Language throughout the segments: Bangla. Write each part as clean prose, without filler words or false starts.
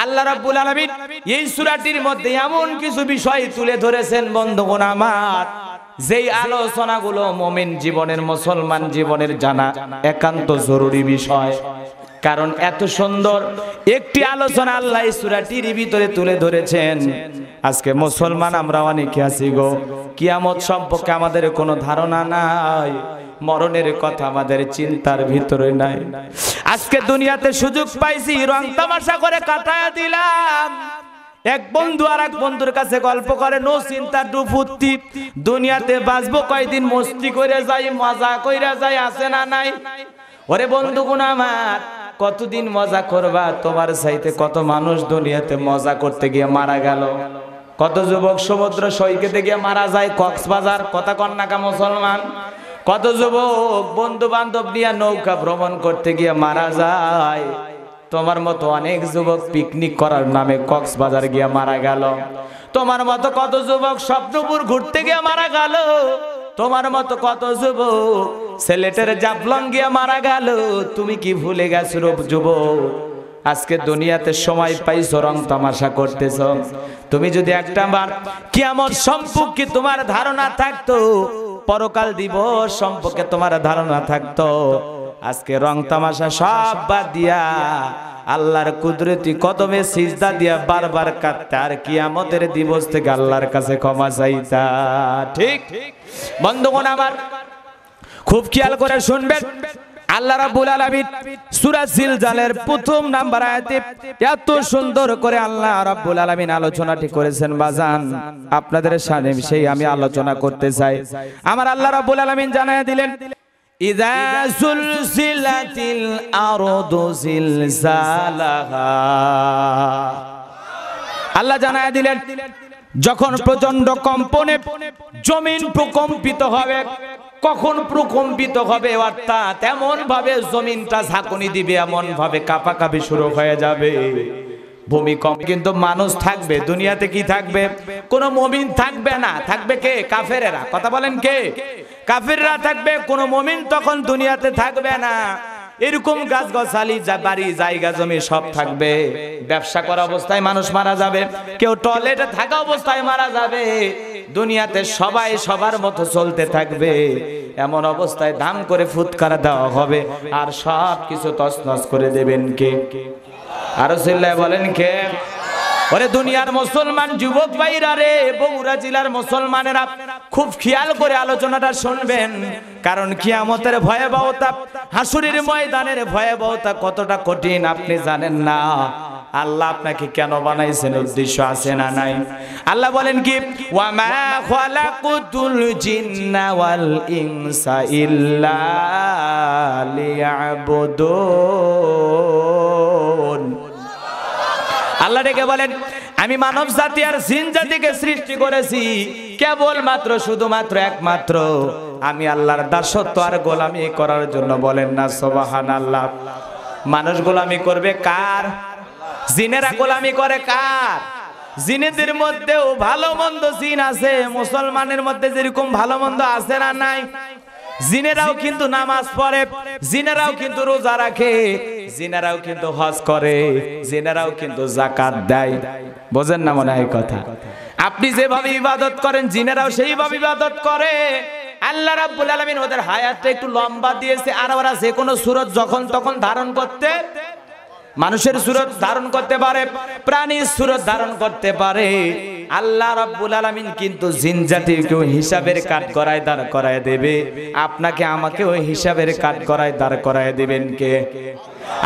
আল্লাহ রাব্বুল আলামিন এই সূরাটির মধ্যে এমন কিছু বিষয় তুলে ধরেছেন বন্ধুগণ আমার, যেই আলোচনাগুলো মুমিন জীবনের, মুসলমান জীবনের জানা একান্ত জরুরি বিষয়। কারণ এত সুন্দর একটি আলোচনা আল্লাহ এই সূরাটির ভিতরে তুলে ধরেছেন। আজকে মুসলমান আমরা অনেকে আছি গো, কিয়ামত সম্পর্কে আমাদের কোনো ধারণা নাই, মরণের কথা আমাদের চিন্তার ভিতরে নাই। আজকে দুনিয়াতে সুযোগ পাইছি, রং তামাশা করে কাটায় দিলাম। এক বন্ধু আর এক বন্ধুর কাছে গল্প করে, নো চিন্তা ডু ফুর্তি, দুনিয়াতে বাঁচবো কয়দিন, মস্তি করে যাই, মজা কইরা যাই, আছে না নাই? ওরে বন্ধুগণ আমার, কতদিন মজা করবা? তোমার চাইতে কত মানুষ দুনিয়াতে মজা করতে গিয়ে মারা গেল, কত যুবক সমুদ্র সৈকতে গিয়ে মারা যায়, কক্সবাজার, কথা কন্যাকা মুসলমান, কত যুবক বন্ধু বান্ধব নিয়ে নৌকা ভ্রমণ করতে গিয়ে মারা যায়। তোমার মতো অনেক যুবক পিকনিক করার নামে কক্সবাজার গিয়ে মারা গেল। তোমার মতো কত যুবক স্বপ্নপুর ঘুরতে গিয়ে মারা গেল। তোমার মতো কত যুবক সিলেটের জাফলং গিয়ে মারা গেল। তুমি কি ভুলে গেছো যুবক? আজকে দুনিয়াতে সময় পাইছো, রং তামাশা করতেছ। তুমি যদি একটা বার কিয়ামত সম্পর্কে তোমার ধারণা থাকতো, পরকাল দিবস সম্পর্কে তোমার ধারণা থাকতো, আজকে রং তামাশা সব বাদ দিয়া আল্লাহর কুদরতি কদমে সিজদা দিয়া বারবার কাঁদতে, আর কিয়ামতের দিবস থেকে আল্লাহর কাছে ক্ষমা চাইতা। ঠিক বন্ধুগণ আমার, খুব খেয়াল করে শুনবেন। আল্লাহ রাব্বুল আলামিন সূরা জিলজালের প্রথম নাম্বার আয়াতে এত সুন্দর করে আল্লাহ রাব্বুল আলামিন আলোচনাটি করেছেন বাজান, আপনাদের সামনে সেই আমি আলোচনা করতে চাই। আমার আল্লাহ রাব্বুল আলামিন জানায়া দিলেন, ইযা সুলসিলাতিল আরদু জিলজালাহা। আল্লাহ জানায়া দিলেন, যখন প্রচন্ড কম্পনে জমিন প্রকম্পিত হবে। কখন প্রকম্পিত হবে? অর্থাৎ এমন ভাবে জমিনটা ঝাঁকুনি দিবে, এমন ভাবে কাঁপাকাঁপি শুরু হয়ে যাবে। ভূমিকম্প কিন্তু মানুষ থাকবে দুনিয়াতে, কি থাকবে? কোনো মুমিন থাকবে না। থাকবে কে? কাফেরেরা। কথা বলেন কে? কাফেররা থাকবে, কোনো মুমিন তখন দুনিয়াতে থাকবে না। এরকম গাছগাছালি, বাড়ি, জায়গা জমি সব থাকবে। ব্যবসা করা অবস্থায় মানুষ মারা যাবে, কেউ টয়লেটে থাকা অবস্থায় মারা যাবে। দুনিয়াতে সবাই সবার মতো চলতে থাকবে। এমন অবস্থায় দাম করে ফুৎকার দেওয়া হবে, আর সব কিছু তছনছ করে দেবেন কে? আরো চিল্লায় বলেন কে? ওরে দুনিয়ার মুসলমান যুবক ভাইরা রে, বগুড়া জেলার মুসলমানেরা খুব খেয়াল করে আলোচনাটা শুনবেন। কারণ কিয়ামতের ভয়াবহতা, হাসুরের ময়দানের ভয়াবহতা কতটা কঠিন আপনি জানেন না। আল্লাহ আপনাকে কেন বানাইছেন, উদ্দেশ্য আছে না নাই? আল্লাহ বলেন কি, ওয়া মা খালাকুতুল জিন্না ওয়াল ইনসা ইল্লা লিয়াবুদুন। আল্লাহ ডেকে বলেন, আমি মানব জাতি আর জিন জাতিকে সৃষ্টি করেছি কেবলমাত্র, শুধুমাত্র, একমাত্র আমি আল্লাহর দাসত্ব আর গোলামি করার জন্য। বলেন না সুবহানাল্লাহ। মানুষ গোলামি করবে কার? জিনেরা গোলামি করে কার? জিনেদের মধ্যেও ভালো মন্দ জিন আছে। মুসলমানের মধ্যে যেরকম ভালো মন্দ আছে না নাই? জিনেরাও কিন্তু নামাজ পড়ে, জিনেরাও কিন্তু রোজা রাখে, জিনেরাও কিন্তু হজ করে, জিনেরাও কিন্তু যাকাত দেয়। বোঝেন না মনে হয় কথা? আপনি যেভাবে ইবাদত করেন, জিনেরাও সেইভাবে ইবাদত করে। আল্লাহ রাব্বুল আলামিন ওদের হায়াতটা একটু লম্বা দিয়েছে, আর ওরা যে কোনো সূরত যখন তখন ধারণ করতে, মানুষের সূরত ধারণ করতে পারে, প্রাণীর সূরত ধারণ করতে পারে। আল্লাহ রাব্বুল আলামিন কিন্তু জিন জাতিকেও হিসাবের কাঠ করায় দাঁড় করায় দেবে, আপনাকে আমাকে ওই হিসাবের কাঠ করায় দাঁড় করায় দেবেন কে?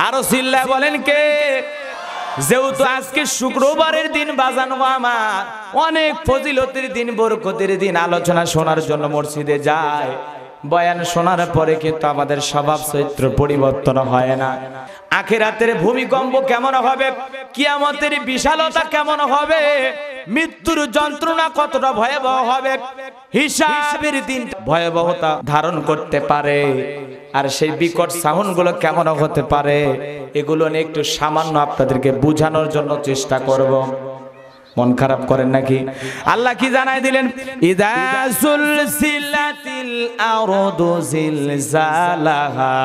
আরো চিল্লায় বলেন কে? যেহেতু আজকে শুক্রবারের দিন বাজানো, আমার অনেক ফজিলতের দিন, বরকতের দিন, আলোচনা শোনার জন্য মসজিদে যায়। বয়ান শোনার পরে কিন্তু আমাদের স্বভাব চরিত্র পরিবর্তন হয় না। আখিরাতের ভূমিকম্প কেমন হবে, কিয়ামতের বিশালতা কেমন হবে, মৃত্যুর যন্ত্রণা কতটা ভয়াবহ হবে, হিসাবের দিন ভয়াবহতা ধারণ করতে পারে, আর সেই বিকট সাউন্ড গুলো কেমন হতে পারে, এগুলো নিয়ে একটু সামান্য আপনাদেরকে বোঝানোর জন্য চেষ্টা করব। মন খারাপ করেন নাকি? আল্লাহ কি জানাই দিলেন, ইযা সুলসিলাতিল আরদু জিলজালাহা।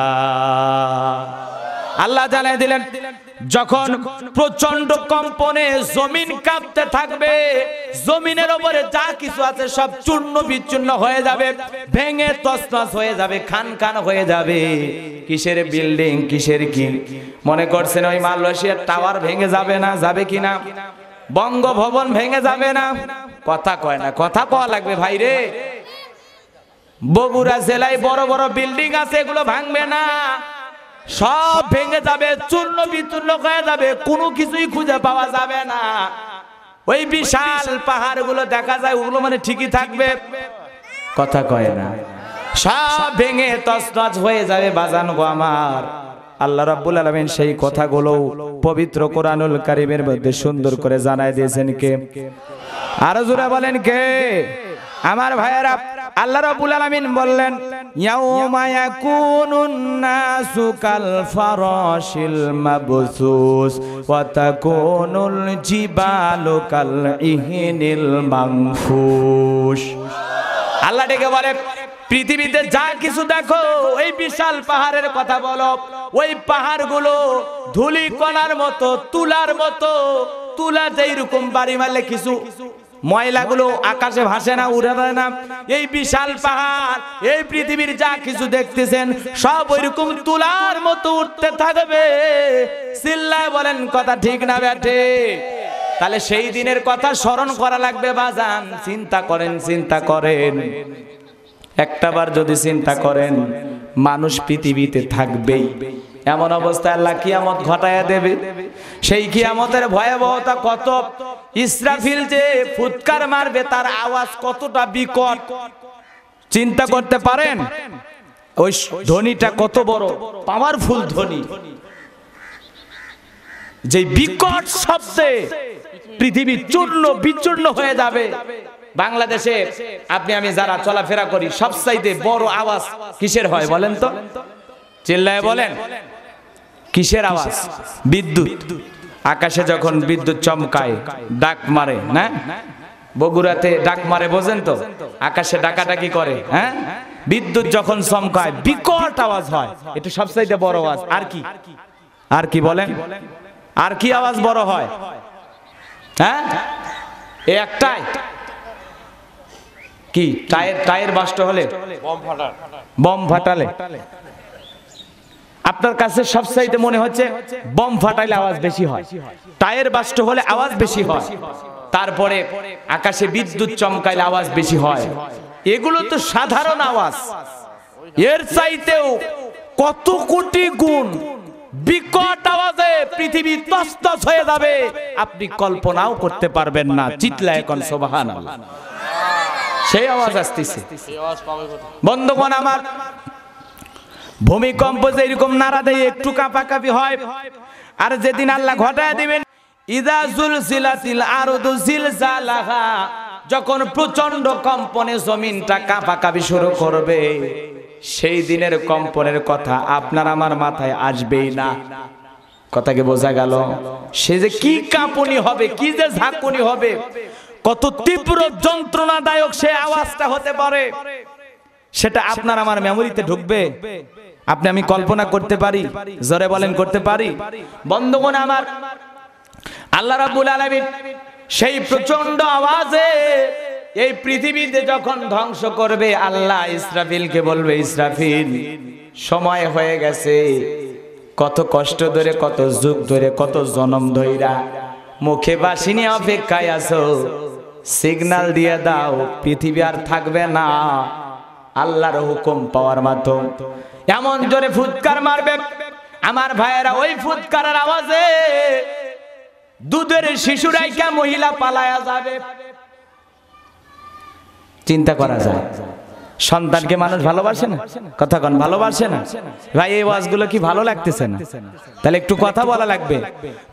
আল্লাহ জানাই দিলেন যখন প্রচন্ড কম্পনে জমিন কাঁপতে থাকবে, জমিনের উপরে যা কিছু আছে সব চূর্ণ বিচূর্ণ হয়ে যাবে, ভেঙে তছনছ হয়ে যাবে, খান খান হয়ে যাবে। কিসের বিল্ডিং, কিসের কি মনে করছেন ওই মালয়েশিয়ার টাওয়ার ভেঙে যাবে না? যাবে কিনা? বঙ্গভবন ভেঙে যাবে না? কথা কয় না, কথা কওয়া লাগবে ভাই রে। বগুড়া জেলায় বড় বড় বিল্ডিং আছে, এগুলো ভাঙবে না, সব ভেঙে যাবে, চূর্ণ বিচূর্ণ হয়ে যাবে, কোনো কিছুই খুঁজে পাওয়া যাবে না। ওই বিশাল পাহাড়গুলো দেখা যায়, ওগুলো মানে ঠিকই থাকবে, কথা কয় না, সব ভেঙে তছনছ হয়ে যাবে। বাজান গো আমার, আল্লাহ রাব্বুল আলামিন সেই কথাগুলো পবিত্র কোরআনুল কারীমের মধ্যে সুন্দর করে জানায় দিয়েছেন কে? আরো জোরে বলেন কে? আমার ভাইয়েরা, আল্লাহ রাব্বুল আলামিন বললেন ইয়াউমা ইয়াকুনুন নাসু কাল ফারাশিল মাবসুস ওয়া তাকুনুল জিবালু কাল ইহনিল মানফুশ। আল্লাহ ডেকে বলে পৃথিবীতে যা কিছু দেখো, ওই বিশাল পাহাড়ের কথা বলো, ওই পাহাড়গুলো ধুলি কণার মতো, তুলার মতো, তুলা যেরকম বাড়ি মারলে কিছু ময়লাগুলো আকাশে ভাসে না, উড়ে যায় না, এই বিশাল পাহাড়, এই পৃথিবীর যা কিছু দেখতেছেন সব ওইরকম তুলার মতো উঠতে থাকবে। চিল্লায় বলেন কথা ঠিক না বেঠে? তাহলে সেই দিনের কথা স্মরণ করা লাগবে বাজান। চিন্তা করেন, চিন্তা করেন, একটাবার যদি চিন্তা করেন, মানুষ পৃথিবীতে থাকবেই, এমন অবস্থায় আল্লাহ কিয়ামত ঘটায়া দেবে। সেই কিয়ামতের ভয়াবহতা কত! ইসরাফিল যে ফুৎকার মারবে, তার আওয়াজ কতটা বিকট চিন্তা করতে পারেন? ওই ধ্বনিটা কত বড় পাওয়ারফুল ধ্বনি, যে বিকট শব্দে পৃথিবী চূর্ণ বিচূর্ণ হয়ে যাবে। বাংলাদেশে আপনি আমি যারা চলাফেরা করি, সবচাইতে বড় আওয়াজ কিসের হয় বলেন তো? চিল্লায় বলেন, কিসের আওয়াজ? বিদ্যুৎ। আকাশে যখন বিদ্যুৎ চমকায়, ডাক মারে না, বগুড়াতে ডাক মারে, বোঝেন তো? আকাশে ডাকাডাকি করে, হ্যাঁ, বিদ্যুৎ যখন চমকায় বিকট আওয়াজ হয়, এটা সবচাইতে বড় আওয়াজ। আর কি, আর কি বলেন? আর কি আওয়াজ বড় হয়? হ্যাঁ, একটাই, কি? টায়ার বাস্ট হলে, বম ফাটালে। আপনার কাছে সবচাইতে মনে হচ্ছে বম ফাটাইলে আওয়াজ বেশি হয়, টায়ার বাস্ট হলে আওয়াজ বেশি হয়, তারপরে আকাশে বিদ্যুৎ চমকাইলে আওয়াজ বেশি হয়। এগুলো তো সাধারণ আওয়াজ, এর চাইতেও কত কোটি গুণ বিকট আওয়াজে পৃথিবী তছনছ হয়ে যাবে, আপনি কল্পনাও করতে পারবেন না। চিৎলায় এখন সুবহানাল্লাহ, সেই আওয়াজ আসতেছে। বন্ধুগণ আমার, ভূমিকম্প যে এরকম নাড়া দেয়, একটু কাঁপাকাঁপি হয়, আর যেদিন আল্লাহ ঘটায় দিবেন ইযা যুলজিলাতিল আরদু জিলজালাহা, যখন প্রচন্ড কম্পনে জমিনটা কাঁপাকাঁপি শুরু করবে, সেই দিনের কম্পনের কথা আপনার আমার মাথায় আসবেই না। কথাকে বোঝা গেল? সে যে কি কাঁপুনি হবে, কি যে ঝাঁকুনি হবে, কত তীব্র যন্ত্রণাদায়ক সে আওয়াজটা হতে পারে, সেটা আপনার আমার মেমোরিতে ঢুকবে। আপনি আমি কল্পনা করতে পারি? জোরে বলেন, করতে পারি? বন্ধুগণ আমার, আল্লাহ রাব্বুল আলামিন সেই প্রচন্ড আওয়াজে এই পৃথিবীতে যখন ধ্বংস করবে, আল্লাহ ইসরাফিলকে বলবে, ইসরাফিল সময় হয়ে গেছে, কত কষ্ট ধরে, কত যুগ ধরে, কত জনম ধইরা মুখে বাসি নিয়ে অপেক্ষায় আছো, সিগন্যাল দিয়ে দাও, পৃথিবী আর থাকবে না। আল্লাহর হুকুম পাওয়ার মাধ্যম এমন জোরে ফুৎকার মারবে আমার ভাইয়েরা, ওই ফুৎকারের আওয়াজে দুধের শিশুরাইকা মহিলা পালায়া যাবে। চিন্তা করা যায়, সন্তানকে মানুষ ভালোবাসে না? কথা কন, ভালোবাসে না? ভাই এই ওয়াজগুলো কি ভালো লাগতেছে না? তাহলে একটু কথা বলা লাগবে।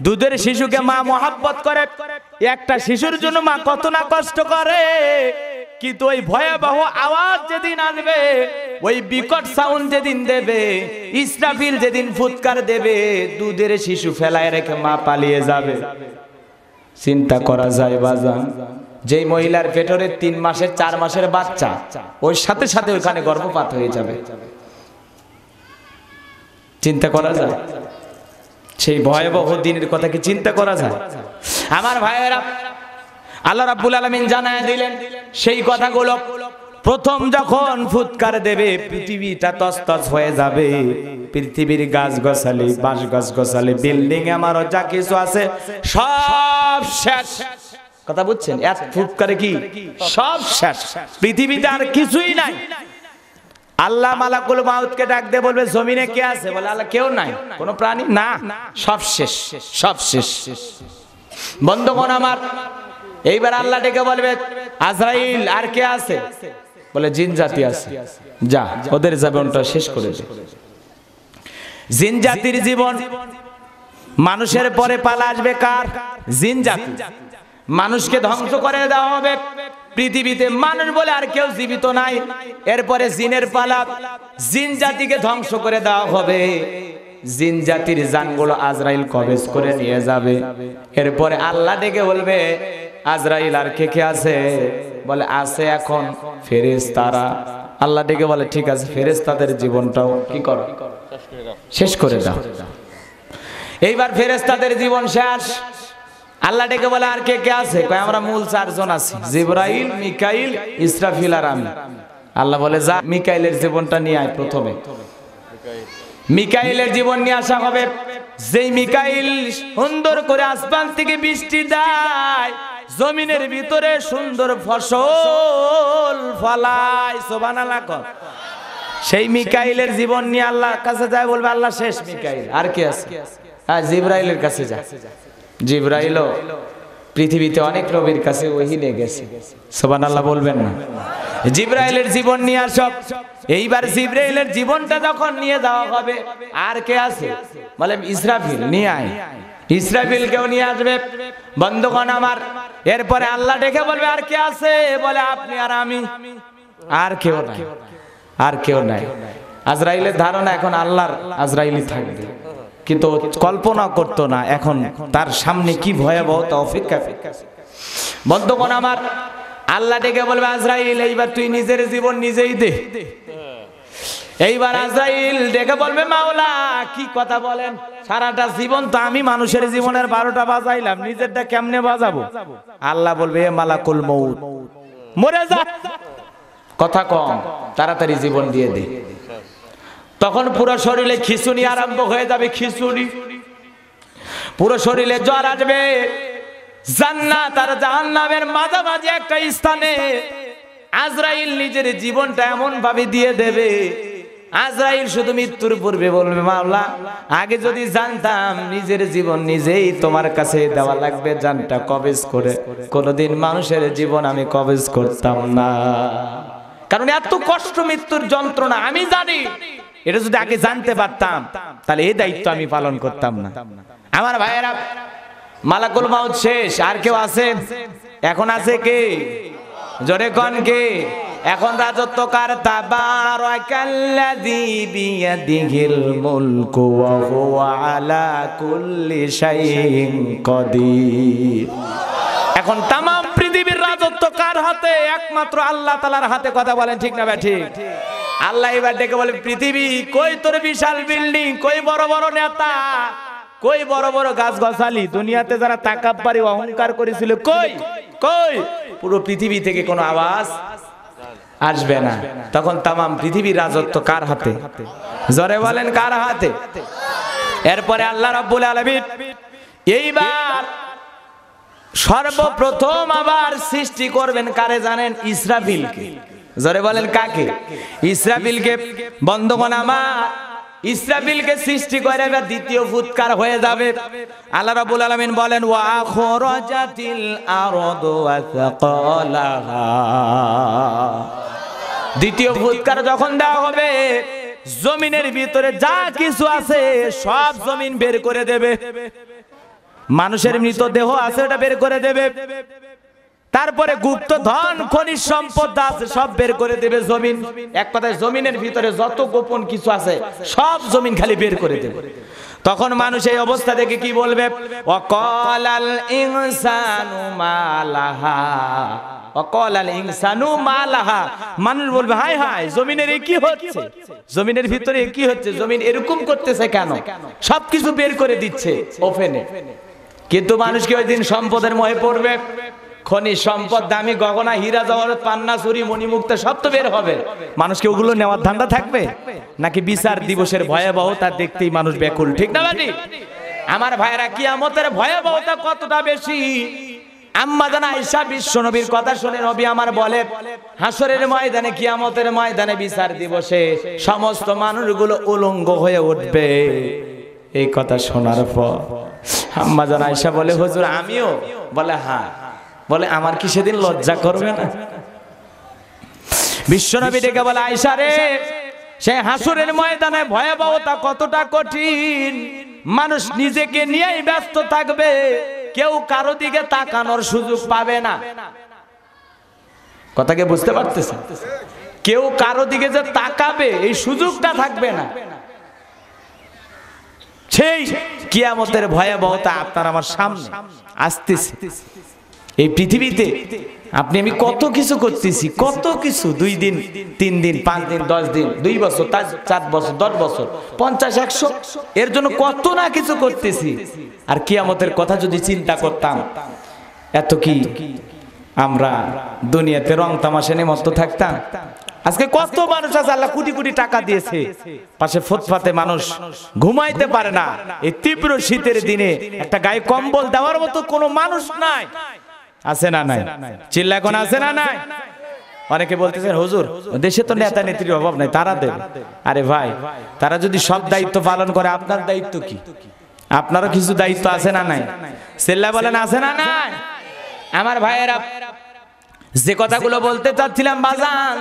দুধের শিশুকে মা মহাব্বত করে, একটা শিশুর জন্য মা কত না কষ্ট করে, কিন্তু ওই ভয়াবহ আওয়াজ যেদিন আসবে, ওই বিকট সাউন্ড যেদিন দেবে, ইসরাফিল যেদিন ফুৎকার দেবে, দুধের শিশু ফেলায় রেখে মা পালিয়ে যাবে। চিন্তা করা যায় বাজান, যেই মহিলার পেটরে 3 মাসের 4 মাসের বাচ্চা, ওই সাথে সাথে ওইখানে গর্ভপাত হয়ে যাবে। চিন্তা করা যায়? সেই ভয়াবহ দিনের কথা কি চিন্তা করা যায়? আমার ভাইয়েরা, আল্লাহ রাব্বুল আলামিন জানায় দিলেন সেই কথাগুলো। প্রথম যখন ফুৎকার দেবে পৃথিবীটা তছতছ হয়ে যাবে, পৃথিবীর গাছ গাছালি, বাঁশ গাছ গাছালি, বিল্ডিং আমারও যা কিছু আছে সব শেষ। কথা বুঝছেন? এক ফুৎকারে কি সব শেষ, পৃথিবীতে আর কিছুই নাই। আল্লাহ মালাকুল মাউতকে ডাক দিয়ে বলবে জমিনে কে আছে? বলে আল্লাহ কেউ নাই, কোনো প্রাণী না, সব শেষ, সব শেষ। বন্ধুগণ আমার, এইবার আল্লাহ ডেকে বলবে আজরাইল আর কে আছে? বলে জিন জাতি আছে, যা ওদের জীবনটা শেষ করে দে। জিন জাতির জীবন, মানুষের পরে পালা আসবে কার? জিন জাতি। মানুষকে ধ্বংস করে দেওয়া হবে, পৃথিবীতে মানুষ বলে আর কেউ জীবিত নাই। এরপরে জিনের পালা, জিন জাতিকে ধ্বংস করে দেওয়া হবে। জিন জাতির জানগুলো আজরাইল কবজ করে নিয়ে যাবে। এরপরে আল্লাহ ডেকে বলবে আজরাইল আর কে কে আছে? বলে আছে এখন ফেরেশতারা। আল্লাহ ডেকে বলে ঠিক আছে, ফেরেশতাদের জীবনটাও কি করো, শেষ করে দাও। এইবার ফেরেশতাদের জীবন শেষ। আল্লাহ ডেকে বলে আর কে কে আছে? কয় আমরা মূল চারজন আছি, জিবরাইল, মিকাইল, ইসরাফিল আর আমি। আল্লাহ বলে যা মিকাইলের জীবনটা নিয়ে আয়। প্রথমে মিকাইলের জীবন নিয়ে আসা হবে। যেই মিকাইল সুন্দর করে আসমান থেকে বৃষ্টি দেয়, জমিনের ভিতরে সুন্দর ফসল ফলায়, সুবহানাল্লাহ। সেই মিকাইলের জীবন নিয়ে আল্লাহর কাছে যায়, বলবে আল্লাহ শেষ মিকাইল, আর কে আছে? জিবরাইলের কাছে যায়। জিবরাইলও পৃথিবীতে অনেক নবীর কাছে ওহী নিয়ে গেছে, সুবহানাল্লাহ বলবেন না? জিবরাইলের জীবন নিয়ে আসব। এইবার জিবরাইলের জীবনটা যখন নিয়ে যাওয়া হবে, আর কে আছে? বলে ইসরাফিল, নিয়ে আয়। ইসরাফিলকেও নিয়ে আসবে। বন্ধুগণ আমার, এরপরে আল্লাহ ডেকে বলবে আর কে আছে? বলে আপনি আর আমি, আর কেউ নাই, আর কেউ নাই। আজরাইলের ধারণা এখন আল্লাহর আজরাইলই থাকবে, কিন্তু কল্পনা করতো না এখন তার সামনে কি ভয়াবহতা অপেক্ষা। বন্ধুগণ আমার, আল্লাহ ডেকে বলবে আজরাইল এইবার তুই নিজের জীবন নিজেই দে। এইবার আজরাইল ডেকে বলবে মাওলা কি কথা বলেন, সারাটা জীবন তো আমি মানুষের জীবনের 12টা বাজাইলাম, নিজেরটা কেমনে বাজাবো? আল্লাহ বলবে এ মালাকুল মউত, মরে যা, কথা কম, তাড়াতাড়ি জীবন দিয়ে দে। তখন পুরো শরীরে খিঁচুনি আরম্ভ হয়ে যাবে, খিঁচুনি, পুরো শরীরে জ্বর আসবে। জান্নাত আর জাহান্নামের মাঝামাঝি একটা স্থানে আজরাইল নিজের জীবনটা এমন ভাবে দিয়ে দেবে। আজরাইল শুধু মৃত্যুর পূর্বে বলবে মাওলা আগে যদি জানতাম নিজের জীবন নিজেই তোমার কাছে দেওয়া লাগবে জানটা কবজ করে, কোনোদিন মানুষের জীবন আমি কবজ করতাম না। কারণ এত কষ্ট মৃত্যুর যন্ত্রণা আমি জানি, এটা যদি আগে জানতে পারতাম তাহলে এই দায়িত্ব আমি পালন করতাম না। আমার ভাইয়েরা, মালাকুল মাউত শেষ, আর কেউ আছে? এখন আছে কে? জোরে কোন কে? এখন রাজত্ব কার? তাবারাকাল্লাযী বিয়াদিহিল মুলকু ওয়া হুয়া আলা কুল্লি শাইইন কাদির। এখন তাম পৃথিবীর রাজত্ব কার হাতে? একমাত্র আল্লাহ তাআলার হাতে। কথা বলেন ঠিক না ঠিক? আল্লাহ এবার ডেকে বলে পৃথিবী কই তোর বিশাল বিল্ডিং, কই বড় বড় নেতা, কই বড় বড় গাছ গাছালি, দুনিয়াতে যারা তাকাব্বুরি অহংকার করেছিল কই কই? পুরো পৃথিবী থেকে কোনো আওয়াজ আসবে না। তখন তাম পৃথিবীর রাজত্ব কার হাতে? জোরে বলেন কার হাতে? এরপরে আল্লাহ রাব্বুল আলামিন এইবার সর্বপ্রথম আবার সৃষ্টি করবেন কারে জানেন? ইসরাফিলকে। জোরে বলেন কাকে? ইসরাফিলকে। বন্ধুগণ আমার, ইসরাফিলকে সৃষ্টি করে এবার দ্বিতীয় ফুৎকার হয়ে যাবে। আল্লাহ রাব্বুল আলামিন বলেন ওয়া আখরাজাতিল আরদু ওয়া সাকালাহা। দ্বিতীয় ফুৎকার যখন দেওয়া হবে, জমিনের ভিতরে যা কিছু আছে সব জমিন বের করে দেবে। মানুষের মৃতদেহ আছে ওটা বের করে দেবে। তারপরে গুপ্ত ধন খনিজ সম্পদ আছে সব বের করে দেবে জমিন। এক কথায় জমিনের ভিতরে যত গোপন কিছু আছে সব জমিন খালি বের করে দেবে। তখন মানুষ এই অবস্থা দেখে কি বলবে? ওয়াকালাল ইনসানু মা লাহা। ওয়াকালাল ইনসানু মা লাহা, মানুষ বলবে হায় হায় জমিনের এ কি হচ্ছে, জমিনের ভিতরে এ কি হচ্ছে, জমিন এরকম করতেছে কেন, সবকিছু বের করে দিচ্ছে ওপেনে। কিন্তু মানুষ কি ওই দিন সম্পদের মোহে পড়বে? খনিজ সম্পদ, দামি গগনা, হীরা জওহরত, পান্না চুরি, মণিমুক্তা সব তো বের হবে। মানুষকে ওগুলো নেওয়ার ধান্দা থাকবে নাকি বিচার দিবসের ভয়াবহতা দেখতেই মানুষ ব্যাকুল? ঠিক না বাটি? আমার ভাইরা, কিয়ামতের ভয়াবহতা কতটা বেশি। আম্মা জান আয়েশা বিশ্ব নবীর কথা শুনে নবী আমার বলে, হাসরের ময়দানে, কিয়ামতের ময়দানে, বিচার দিবসে সমস্ত মানুষগুলো উলঙ্গ হয়ে উঠবে। এই কথা শোনার পর আম্মা জান আয়েশা বলে, হুজুর আমিও? বলে হ্যাঁ। বলে আমার কি সেদিন লজ্জা করবে না? বিশ্বনবী ডেকে বলে, আয়েশা রে, সেই হাসরের ময়দানে ভয়াবহতা কতটা কঠিন। মানুষ নিজেকে নিয়েই ব্যস্ত থাকবে, কেউ কারো দিকে তাকানোর সুযোগ পাবে না। কথাকে বুঝতে পারতেছেন? কেউ কারো দিকে যে তাকাবে এই সুযোগটা থাকবে না। সেই কিয়ামতের ভয়াবহতা আপনার আমার সামনে আসতেছে। এই পৃথিবীতে আপনি আমি কত কিছু করতেছি, কত কিছু, 2 দিন 3 দিন 5 দিন 10 দিন 2 বছর 4 বছর 10 বছর 50 100 এর জন্য কত না কিছু করতেছি। আর কিয়ামতের কথা যদি চিন্তা করতাম, এত কি আমরা দুনিয়াতে রং তামাশা নিয়ে মত্ত থাকতাম? আজকে কত মানুষ আছে আল্লাহ কোটি কোটি টাকা দিয়েছে, পাশে ফুটপাতে মানুষ ঘুমাইতে পারে না। এই তীব্র শীতের দিনে একটা গায়ে কম্বল দেওয়ার মতো কোনো মানুষ নাই। আছে না নাই? চিল্লা এখন আছে না নাই? অনেকে বলতেছেন হুজুর দেশে তো নেতা নেত্রীর অভাব নাই, তারা দেন। আরে ভাই, তারা যদি সব দায়িত্ব পালন করে, আপনার দায়িত্ব কি? আপনারও কিছু দায়িত্ব আছে না নাই? চিল্লা বলেন আছে না নাই? আমার ভাইয়েরা, যে কথাগুলো বলতে চাচ্ছিলাম বাজান,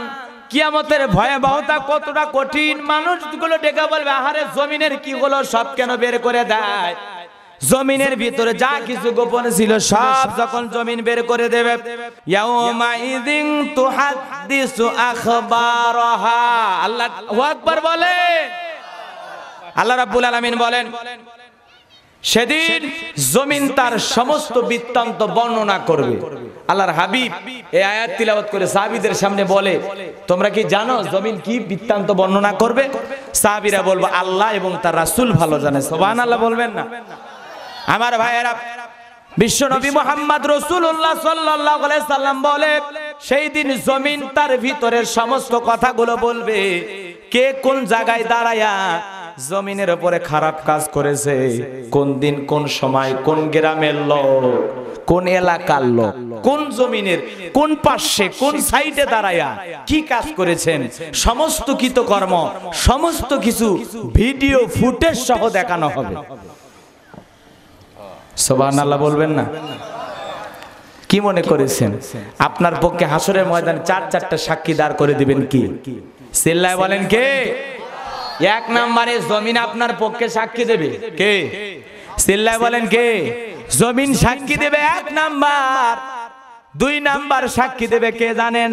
কিয়ামতের ভয়াবহতা কতটা কঠিন। মানুষগুলো ডেকে বলবে, আহারে জমিনের কি হলো, সব কেন বের করে দেয়? জমিনের ভিতরে যা কিছু গোপন ছিল সব যখন জমিন বের করে দেবে, ইয়াউমাইযিন তুহাদ্দিসু আখবারাহা। আল্লাহু আকবার বলে। আল্লাহ রাব্বুল আলামিন বলেন, সেদিন জমিন তার সমস্ত বৃত্তান্ত বর্ণনা করবে। আল্লাহর হাবিব এই আয়াত তিলাওয়াত করে সাহাবীদের সামনে বলে, তোমরা কি জানো জমিন কি বৃত্তান্ত বর্ণনা করবে? সাহাবীরা বলবো, আল্লাহ এবং তার রাসূল ভালো জানে। সুবহানাল্লাহ বলবেন না? আমার ভাইয়েরা, বিশ্ব নবী মুহাম্মদ রাসূলুল্লাহ সাল্লাল্লাহু আলাইহি সাল্লাম বলে, সেই দিন জমিন তার ভিতরের সমস্ত কথাগুলো বলবে। কে কোন জায়গায় দাঁড়ায়া জমিনের উপরে খারাপ কাজ করেছে, কোন দিন কোন সময় কোন গ্রামের লোক, কোন এলাকার লোক, কোন জমিনের কোন পাশে কোন সাইডে দাঁড়ায়া কি কাজ করেছেন, সমস্ত কৃতকর্ম সমস্ত কিছু ভিডিও ফুটেজ সহ দেখানো হবে। সুবহানাল্লাহ বলবেন না? কি মনে করেছেন আপনার পক্ষে হাসরের ময়দানে 4-4টা সাক্ষী দাঁড় করে দিবেন? কি চিল্লায় বলেন কে? 1 নম্বরে জমিন আপনার পক্ষে সাক্ষী দেবে। কে? চিল্লায় বলেন কে? জমিন সাক্ষী দেবে 1 নাম্বার। 2 নাম্বার সাক্ষী দেবে কে জানেন?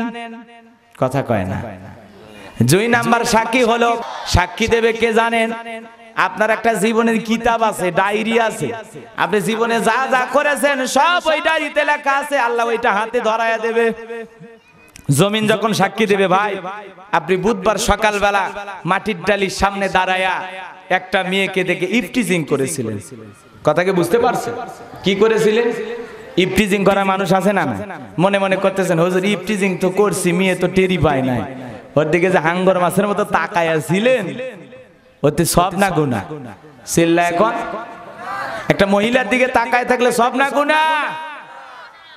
কথা কয় না। 2 নাম্বার সাক্ষী হলো, সাক্ষী দেবে কে জানেন? আপনার একটা জীবনের কিতাব আছে, ডায়েরি আছে, আপনি জীবনে যা যা করেছেন সব ওই ডায়েরিতে লেখা আছে। আল্লাহ ওইটা হাতে ধরায়া দেবে। জমিন যখন সাক্ষী দেবে, ভাই আপনি বুধবার সকালবেলা মাটির ডালির সামনে দাঁড়ায়া একটা মেয়েকে দেখে ইফটিজিং করেছিলেন। কথাকে বুঝতে পারছেন? কি করেছিলেন? ইফটিজিং করা মানুষ আছে না? মনে মনে করতেছেন, হুজুর ইফটিজিং তো করছি, মেয়ে তো টেরি পায় নাই। ওর দিকে যে হাঙ্গর মাছের মতো তাকায়া ছিলেন, ওতে সব না গুনাহ? চিল্লা এখন? একটা মহিলার দিকে তাকায় থাকলে সব না গুনাহ?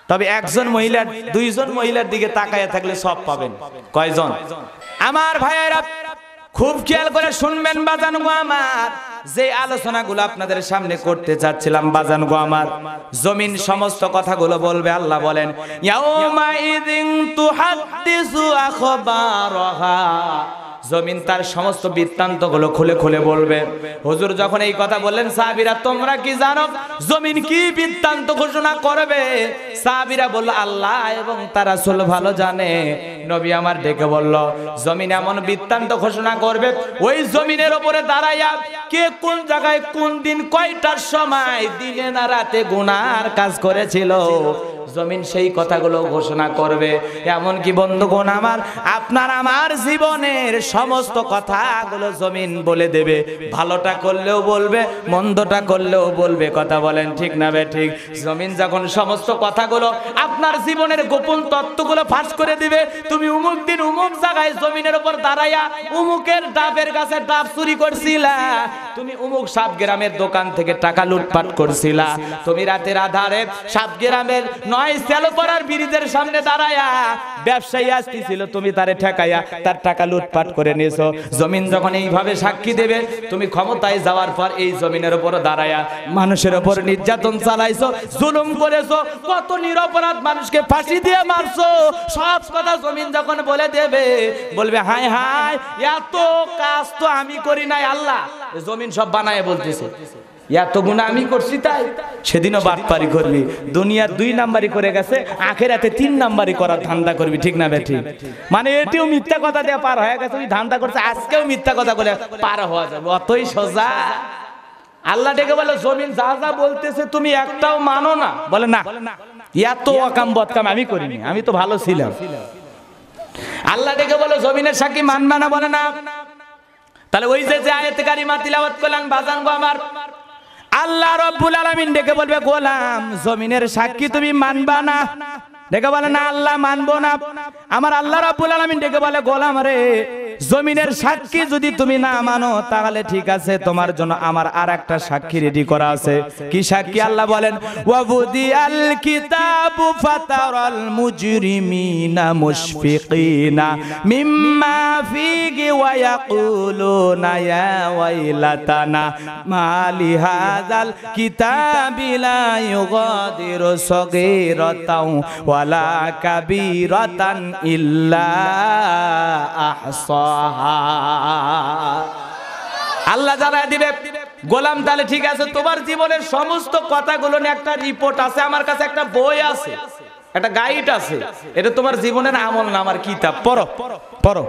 তবে একজন মহিলার 2 জন মহিলার দিকে তাকায় থাকলে সব পাবেন। কয়জন? আমার ভাইয়েরা খুব খেয়াল করে শুনবেন বাজান গো আমার, যে আলোচনাগুলো আপনাদের সামনে করতে চাচ্ছিলাম বাজান গো আমার, জমিন সমস্ত কথাগুলো বলবে। আল্লাহ বলেন, ইয়াউমাইযিন তুহাদ্দিসু আখবারাহা। জমিন তার সমস্ত বৃত্তান্তগুলো খুলে খুলে বলবে। হুজুর যখন এই কথা বললেন, সাহাবীরা তোমরা কি জানো জমিন কি বৃত্তান্ত ঘোষণা করবে? সাহাবীরা বলল, আল্লাহ এবং তার রাসূল ভালো জানে। নবী আমার ডেকে বলল, জমিন এমন বৃত্তান্ত ঘোষণা করবে, ওই জমিনের উপরে দাঁড়াইয়া কে কোন জায়গায় কোন দিন কয়টার সময় দিনে না রাতে গুনার কাজ করেছিল, জমিন সেই কথাগুলো ঘোষণা করবে। এমন কি বন্ধুগণ আমার, আপনার আমার জীবনের সমস্ত কথাগুলো জমিন বলে দেবে। ভালোটা করলেও বলবে, মন্দটা করলেও বলবে। কথা বলেন ঠিক না বে ঠিক? জমিন যখন সমস্ত কথাগুলো আপনার জীবনের গোপন তত্ত্বগুলো ফাঁস করে দিবে, তুমি উমুক দিন উমুক জায়গায় জমিনের উপর দাঁড়াইয়া উমুকের ডাবের গাছে ডাব চুরি করছিলা, তুমি উমুক সাত গ্রামের দোকান থেকে টাকা লুটপাট করছিলা, তুমি রাতের আধারে সাত গ্রামের নয় সেলোপাড়ার ব্রিজের সামনে দাঁড়ায়া ব্যবসায়ী আসতেছিল, তুমি তারে ঠেকাইয়া তার টাকা লুটপাট করে নিয়েছো। জমিন যখন এইভাবে সাক্ষী দেবে, তুমি ক্ষমতায় যাওয়ার পর এই জমিনের উপর দাঁড়ায়া মানুষের উপর নির্যাতন চালাইছো, জুলুম করেছো, কত নিরপরাধ মানুষকে ফাঁসি দিয়ে মারছো, সব কথা জমিন যখন বলে দেবে, বলবে হায় হায় এত কাজ তো আমি করি নাই আল্লাহ। জমিন সব বানায় বলতেছে এত গুনাহ আমি করছি, তাই সেদিনও বাটপারি করবি। দুনিয়ার 2 নাম্বারি করে গেছে, আখেরাতে 3 নাম্বারি করার ধান্দা করবি। ঠিক না বেঠি? মানে এটিও মিথ্যা কথা দিয়ে পার হয়ে গেছে, ওই ধান্দা করছে, আজকেও মিথ্যা কথা বলে পার হওয়া যাবে, অতই সোজা। আল্লাহ ডেকে বলে, জমিন যা যা বলতেছে তুমি একটাও মানো না। বলে না, এত অকাম বদকাম আমি করিনি, আমি তো ভালো ছিলাম। আল্লাহ ডেকে বলে, জমিনের সাক্ষী মানবা না? বলে না। তাহলে ওই যে আয়াতে কারিমা তিলাওয়াত করলেন বাজান গো আমার, আল্লাহ রাব্বুল আলামিন ডেকে বলবে, গোলাম জমিনের সাক্ষী তুমি মানবা না? ডেকে বলে না আল্লাহ মানবো না। আমার আল্লাহ রাব্বুল আলামিন ডেকে বলে, গোলাম রে জমিনের সাক্ষী যদি তুমি না মানো, তাহলে ঠিক আছে, তোমার জন্য আমার আরেকটা সাক্ষী রেডি করা আছে। কি সাক্ষী? আল্লাহ বলেন, ওয়াবুদিয়াল কিতাবু ফাতারাল মুজরিমিনা মুশফিকিনা মিম্মা ফিহি ওয়া ইয়াকুলুনা ইয়া ওয়াইলাতানা মালি হাযাল কিতাবি লা ইউগাদিরু সগীরাতাও ওয়ালা কাবীরাতান ইল্লা আহসা। আল্লাহ জানায় দিবে, গোলাম তাহলে ঠিক আছে, তোমার জীবনের সমস্ত কথাগুলো নিয়ে একটা রিপোর্ট আছে, আমার কাছে একটা বই আছে, একটা গাইড আছে, এটা তোমার জীবনের আমল নামার কিতাব। পড়ো পড়ো।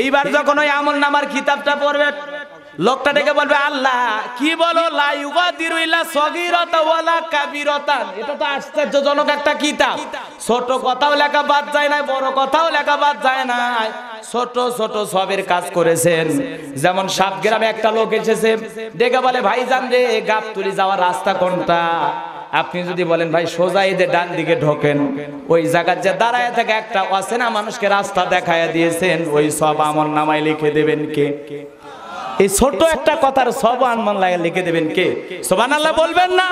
এইবার যখন ওই আমল নামার কিতাবটা পড়বে, লোকটা ডেকে বলবে, আল্লাহ কি বলো, লা ইউগাদিরু ইল্লা সগীরাতা ওয়ালা কাবীরাতান। এটা তো আশ্চর্যজনক একটা কিতাব, ছোট কথাও লেখা বাদ যায় না, বড় কথাও লেখা বাদ যায় না, ছোট ছোট সবের কাজ করেছেন। যেমন সাতগ্রামে একটা লোক এসেছে, ডেকে বলে, ভাইজান রে গাবতলী যাওয়ার রাস্তা কোনটা? আপনি যদি বলেন ভাই সোজা এদের ডান দিকে ঢোকেন, ওই জায়গায় যে দাঁড়ায় থাকে একটা অচেনা মানুষকে রাস্তা দেখায়া দিয়েছেন, ওই সব আমল নামায় লিখে দেবেন কে? এই ছোট একটা কথার সব আনমান লাগে লিখে দেবেন কে? সুবহানাল্লাহ বলবেন না?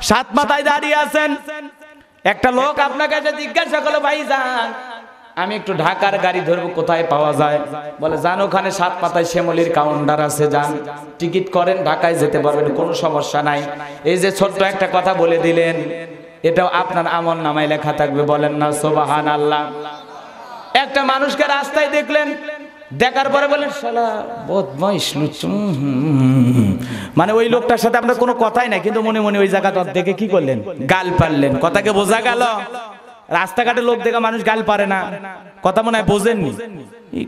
সাত মাথায় দাঁড়িয়ে আছেন, একটা লোক আপনাকে এসে জিজ্ঞাসা করলো, ভাইজান আমি একটু ঢাকার গাড়ি ধরবো, কোথায় পাওয়া যায়? বলে, যান ওখানে সাত মাথায় শ্যামলির কাউন্টার আছে, যান টিকিট করেন, ঢাকায় যেতে পারবেন, কোনো সমস্যা নাই। এই যে ছোট্ট একটা কথা বলে দিলেন, এটাও আপনার আমল নামায় লেখা থাকবে। বলেন না সুবহানাল্লাহ? একটা মানুষকে রাস্তায় দেখলেন, দেখার পরে বলেন শালা বদমাইশ, মানে ওই লোকটার সাথে আপনার কোনো কথাই নাই, কিন্তু মনে মনে ওই জায়গাটা দেখে কি করলেন? গাল পারলেন। কথাকে বোঝা গেল? রাস্তাঘাটে লোক দেখা মানুষ গাল পারে না, কথা মনে হয় বোঝেননি।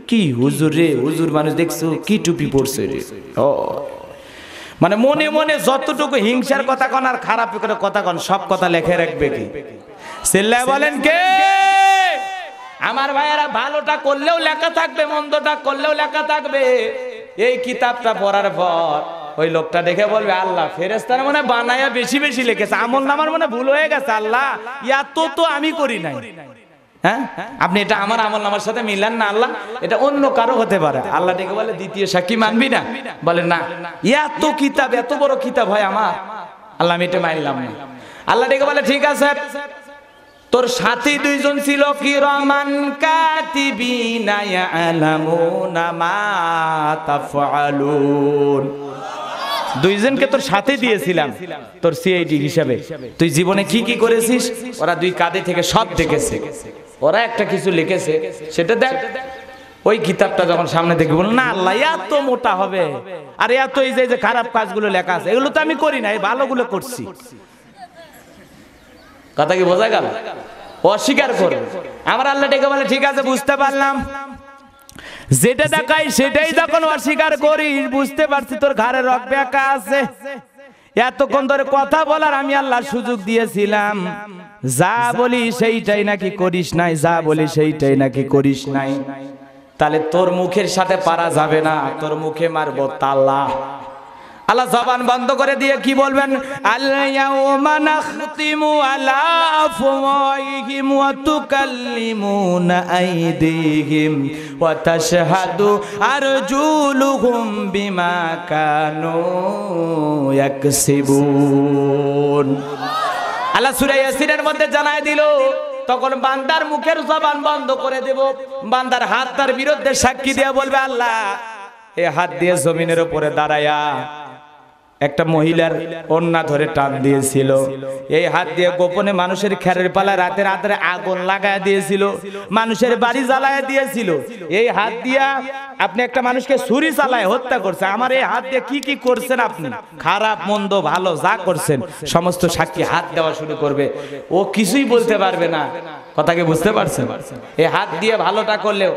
কি হুজুর রে, হুজুর মানুষ দেখছো কি টুপি পরছে রে। ও মানে মনে মনে যতটুকু হিংসার কথা কন আর খারাপ করে কথা কন, সব কথা লেখে রাখবে কি? চিল্লায় বলেন কে? আমার ভাইয়েরা, ভালোটা করলেও লেখা থাকবে, মন্দটা করলেও লেখা থাকবে। এই কিতাবটা পড়ার পর ওই লোকটা দেখে বলবে, আল্লাহ ফেরেশতারা মনে বানায়া বেশি বেশি লিখেছে, আমল নামার মনে ভুল হয়ে গেছে, আল্লাহ এত তো আমি করি নাই। হ্যাঁ, আপনি এটা আমার আমল নামার সাথে মিলান না আল্লাহ, এটা অন্য কারো হতে পারে। আল্লাহ ডেকে বলে, দ্বিতীয় সাক্ষী মানবি না? বলে না, এত কিতাব, এত বড় কিতাব হয় আমার, আল্লাহ আমি এটা মানলাম না। আল্লাহ ডেকে বলে, ঠিক আছে, তোর সাথী দুইজন ছিল, কিরামান কাতিবিনা ইয়ালামুনা মা তাফআলুন। দুইজনকে তোর সাথে দিয়েছিলাম তোর সিআইডি হিসাবে, তুই জীবনে কি কি করেছিস ওরা দুই কাঁধে থেকে সব দেখেছে, ওরা একটা কিছু লিখেছে, সেটা দেখ। ওই কিতাবটা যখন সামনে দেখবি, বল না আল্লাহ এত মোটা হবে, আর এত এই যে খারাপ কাজগুলো লেখা আছে, এগুলো তো আমি করি না, এই ভালোগুলো করছি। কথা কি বোঝা গেল? অস্বীকার করবে। আমার আল্লাহ ডেকে বলে ঠিক আছে বুঝতে পারলাম, যেটা দেখাই সেটাই যখন অস্বীকার করিস, বুঝতে পারছি তোর ঘাড়ে রক বেঁকা আছে। এতক্ষণ ধরে কথা বলার আমি আল্লাহ সুযোগ দিয়েছিলাম, যা বলি সেইটাই নাকি করিস নাই, যা বলি সেইটাই নাকি করিস নাই। তাহলে তোর মুখের সাথে পারা যাবে না, তোর মুখে মারবো তালা। আল্লাহ জবান বন্ধ করে দিয়ে কি বলবেন, আল-ইয়াওমা নাখতিমু আলা আফওয়াহিহিম ওয়া তুকাল্লিমুনা আইদিহিম ওয়া তাশহাদু আরজুলুহুম বিমা কানু ইয়াকসিবুন। আল্লাহ সূরা ইয়াসিনের মধ্যে জানায় দিল, তখন বান্দার মুখের জবান বন্ধ করে দেব, বান্দার হাত তার বিরুদ্ধে সাক্ষী দিয়ে বলবে, আল্লাহ এই হাত দিয়ে জমিনের উপরে দাঁড়ায়া একটা মহিলার ওন্না ধরে টান দিয়েছিল, এই হাত দিয়ে গোপনে মানুষের খেরের পালা রাতে রাতে আগুন লাগায় দিয়েছিল, মানুষের বাড়ি জ্বালায় দিয়েছিল, এই হাত দিয়া আপনি একটা মানুষকে ছুরি চালায় হত্যা করছে, আমার এই হাত দিয়ে কি কি করছেন আপনি, খারাপ মন্দ ভালো যা করছেন সমস্ত সাক্ষী হাত দেওয়া শুরু করবে। ও কিছুই বলতে পারবে না। কথাকে বুঝতে পারছেন? এই হাত দিয়ে ভালোটা করলেও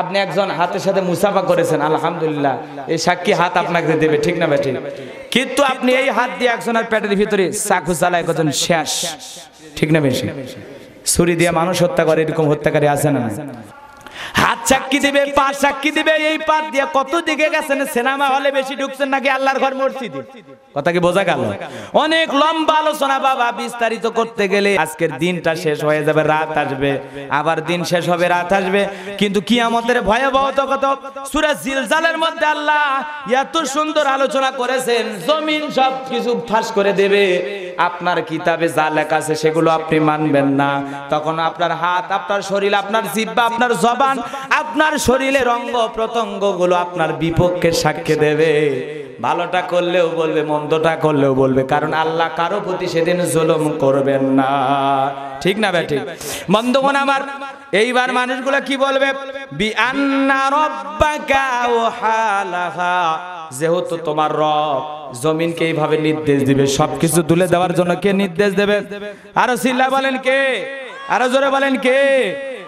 আপনি একজন হাতের সাথে মুসাফা করেছেন, আলহামদুলিল্লাহ, এই সাক্ষী হাত আপনাকে দেবে, ঠিক না বেঠিক? কিন্তু আপনি এই হাত দিয়ে একজনের পেটের ভিতরে চাকু চালায় কজন শেষ, ঠিক না বেশি? ছুরি দিয়ে মানুষ হত্যা করে, এরকম হত্যাকারী আছে না? হাত সাক্ষী দিবে, পা সাক্ষী দিবে, এই পা দিয়ে কত দিকে গেছেন, সিনেমা হলে বেশি ঢুকছেন নাকি আল্লাহর ঘর মসজিদে? কথা কি বোঝা গেল? অনেক লম্বা আলোচনা বাবা, বিস্তারিত করতে গেলে আজকের দিনটা শেষ হয়ে যাবে, রাত আসবে, আবার দিন শেষ হবে, রাত আসবে, কিন্তু কিয়ামতের ভয়াবহতা কত। সূরা জিলজালের মধ্যে আল্লাহ এত সুন্দর আলোচনা করেছেন, জমিন সব কিছু ফাঁস করে দেবে, আপনার কিতাবে যা লেখা আছে সেগুলো আপনি মানবেন না, তখন আপনার হাত, আপনার শরীর, আপনার জিহ্বা, আপনার জবান, আপনার শরীরের অঙ্গ প্রত্যঙ্গ গুলো আপনার বিপক্ষে সাক্ষ্য দেবে। ভালোটা করলেও বলবে, মন্দটা করলেও বলবে, কারণ আল্লাহ কারো প্রতি সেদিন জুলুম করবেন না, ঠিক না বেটি? বন্ধুগণ আমার, এইবার মানুষগুলো কি বলবে, বিআন্না রাব্বাকা ওয়াহালাহা, যেহেতু তোমার রব জমিনকে এইভাবে নির্দেশ দিবে, সবকিছু তুলে দেওয়ার জন্য কে নির্দেশ দেবে? আরো চিল্লা বলেন কে? আরো জোরে বলেন কে?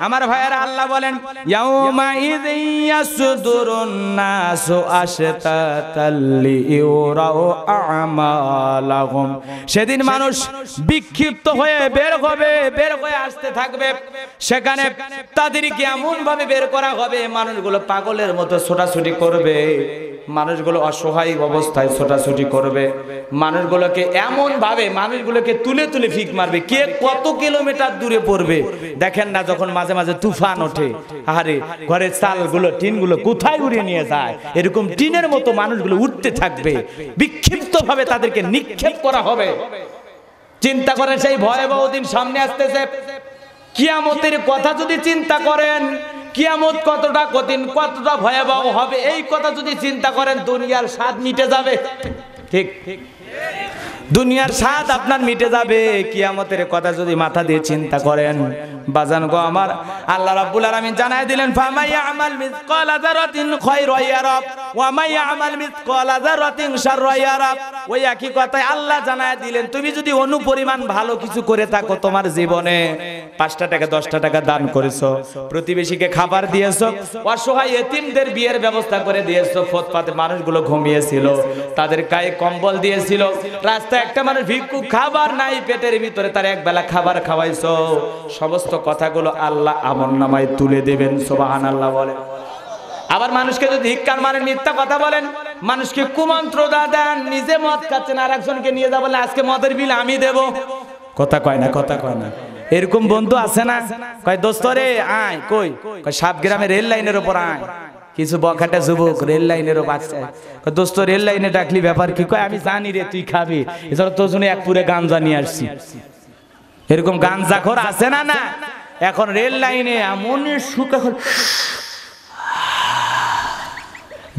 আমার ভাইয়েরা, আল্লাহ বলেন, ইয়াউমা ইযিন ইয়াসদুরুন নাসু আশতাতাল লিইউরাউ আমালাহুম, সেদিন মানুষ বিক্ষিপ্ত হয়ে বের হয়ে আসতে থাকবে, সেখানে তাদেরকে এমন ভাবে বের করা হবে, মানুষগুলো পাগলের মতো ছোটাছুটি করবে, মানুষগুলো অসহায় অবস্থায় ছোটাছুটি করবে, মানুষগুলোকে এমন ভাবে মানুষগুলোকে তুলে তুলে ফিক মারবে, কে কত কিলোমিটার দূরে পড়বে। দেখেন না যখন মাঝে মাঝে তুফান ওঠে, আরে ঘরের চালগুলো, টিনগুলো কোথায় উড়িয়ে নিয়ে যায়, এরকম টিনের মতো মানুষগুলো উঠতে থাকবে, বিক্ষিপ্ত ভাবে তাদেরকে নিক্ষেপ করা হবে। চিন্তা করেন, সেই ভয়াবহ দিন সামনে আসতেছে। কিয়ামতের কথা যদি চিন্তা করেন, কিয়ামত কতটা কঠিন, কতটা ভয়াবহ হবে, এই কথা যদি চিন্তা করেন, দুনিয়ার স্বাদ মিটে যাবে, ঠিক? দুনিয়ার স্বাদ আপনার মিটে যাবে কিয়ামতের কথা যদি মাথা দিয়ে চিন্তা করেন। বাজান গো আমার, আল্লাহ রাব্বুল আলামিন জানায় দিলেন, ফামা ইয়ামাল মিসকালা যারাতিন খায়রান ইয়ারা ওয়া মা ইয়ামাল মিসকালা যারাতিন শাররান ইয়ারা। ওই একই কথাই আল্লাহ জানায় দিলেন, তুমি যদি অনুপরিমাণ ভালো কিছু করে থাকো তোমার জীবনে, 5টা টাকা 10টা টাকা দান করেছো, প্রতিবেশীকে খাবার দিয়েছো, অসহায় এতিমদের বিয়ের ব্যবস্থা করে দিয়েছো, ফুটপাতে মানুষগুলো ঘুমিয়েছিল তাদের গায়ে কম্বল দিয়েছিল, রাস্তায় একটা মানুষ ভিক্ষুক, খাবার নাই পেটের ভিতরে, তার এক বেলা খাবার খাওয়াইছো, সমস্ত কথাগুলো আল্লাহ আমলনামায় তুলে দেবেন। সুবহানাল্লাহ বলেন। আবার মানুষকে যদি ধিক্কার মারেন, মিথ্যা কথা বলেন, মানুষকে কুমন্ত্র দেন, নিজে মদ খাচ্ছেন আর একজনকে নিয়ে যা বলে আজকে মদের বিল আমি দেব, কথা কয় না, কথা কয় না। এরকম বন্ধু আছে না, কয় দোস্ত রে আয়, কই? কয় সাবগ্রামে রেল লাইনের উপর আয়। কিছু বখাটা যুবক রেল লাইনেরও বাচ্চা, দোস্ত রেল লাইনে ডাকলি ব্যাপার কি? কয় আমি জানি রে, তুই খাবি, এছাড়া তোর জন্য এক পুরে গাঞ্জা নিয়ে আসছি। এরকম গাঞ্জাখোর আছে না? না, এখন রেল লাইনে এমন সুখ, এখন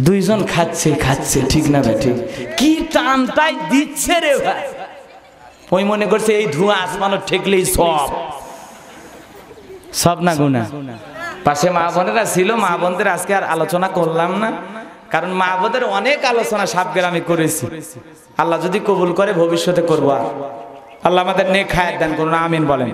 দুইজন খাচ্ছে, ঠিক না ভাই? ঠিক, কি টানটাই দিচ্ছে রে ভাই, ওই মনে করছে এই ধোঁয়া আসমানো ঠেকলেই সব না গুনাহ। পাশে মা বোনেরা ছিল, মা বোনদের আজকে আর আলোচনা করলাম না, কারণ মা বোনদের অনেক আলোচনা সাবগ্রামে করেছি। আল্লাহ যদি কবুল করে ভবিষ্যতে করবো। আল্লাহ আমাদের নেক হায়াত দান করুন, আমিন বলেন।